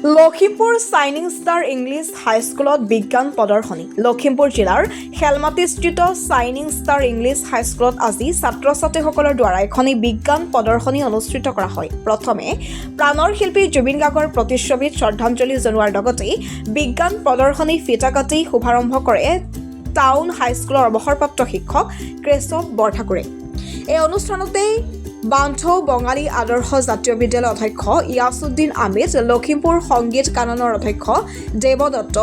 Lakhimpur shining star English হাইস্কুলত বিজ্ঞান প্ৰদৰ্শনী। লখিমপুৰ জিলাৰ খেলমাটিস্থিত চাইনিং ষ্টাৰ ইংলিছ হাইস্কুলত আজি ছাত্ৰ ছাত্ৰীসকলৰ দ্বাৰা এখনি বিজ্ঞান প্ৰদৰ্শনী অনুষ্ঠিত কৰা হয়। প্ৰথমে প্ৰাণৰ শিল্পী জুবিন গাৰ্গৰ প্ৰতিচ্ছবিত শ্ৰদ্ধাঞ্জলি জনোৱাৰ লগতে বিজ্ঞান প্ৰদৰ্শনী ফিতা কাটি শুভাৰম্ভ কৰে টাউন হাইস্কুলৰ অৱসৰপ্ৰাপ্ত শিক্ষক কেশৱ বৰঠাকুৰে। এই অনুষ্ঠানতে বান্ধৌ বঙালী আদৰ্শ জাতীয় বিদ্যালয়ৰ অধ্যক্ষ ইয়াছুদ্দিন আহমেদ, লখিমপুৰ সংগীত কাননৰ অধ্যক্ষ দেৱদত্ত,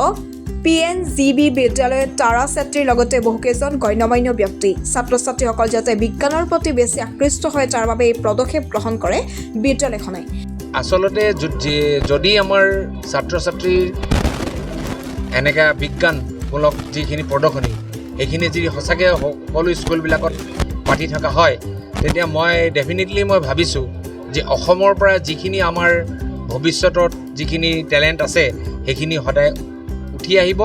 PNGB বিদ্যালয়ৰ তাৰা চেত্ৰীৰ লগতে বহুকেইজন গণ্যমান্য ব্যক্তি ছাত্ৰ ছাত্ৰীসকল যাতে বিজ্ঞানৰ প্ৰতি বেছি আকৃষ্ট হয় তাৰ বাবে এই পদক্ষেপ গ্ৰহণ কৰে বিদ্যালয়খনে। আচলতে যদি আমাৰ ছাত্ৰ ছাত্ৰীৰ এনেকা বিজ্ঞানমূলক যিখিনি প্ৰদৰ্শনী সেইখিনি যদি সঁচাকৈ সকলো স্কুলবিলাকত পাতি থকা হয় তেতিয়া মই ডেফিনেটলি ভাবিছোঁ যে অসমৰ পৰা যিখিনি আমাৰ ভৱিষ্যতত যিখিনি টেলেণ্ট আছে সেইখিনি সদায় উঠি আহিব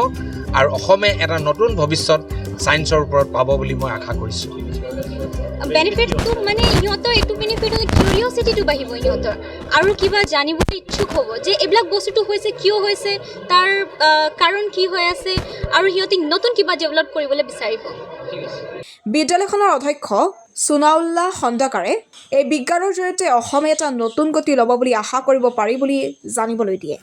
আৰু অসমে এটা নতুন ভৱিষ্যত ছায়েন্সৰ ওপৰত পাব বুলি মই আশা কৰিছোঁ। বেনিফিটটো মানে ইহঁতৰ এইটো বেনিফিট কিউৰিয়চিটিটো বাঢ়িব, ইহঁতৰ আৰু কিবা জানিবলৈ ইচ্ছুক হ'ব যে এইবিলাক বস্তুটো হৈছে কিয় হৈছে, তাৰ কাৰণ কি হৈ আছে আৰু সিহঁতে নতুন কিবা ডেভেলপ কৰিবলৈ বিচাৰিব। বিদ্যালয়খনৰ অধ্যক্ষ সোনাউল্লাহ খণ্ডকাৰে এই বিজ্ঞানৰ জৰিয়তে অসমে এটা নতুন গতি ল'ব বুলি আশা কৰিব পাৰি বুলি জানিবলৈ দিয়ে।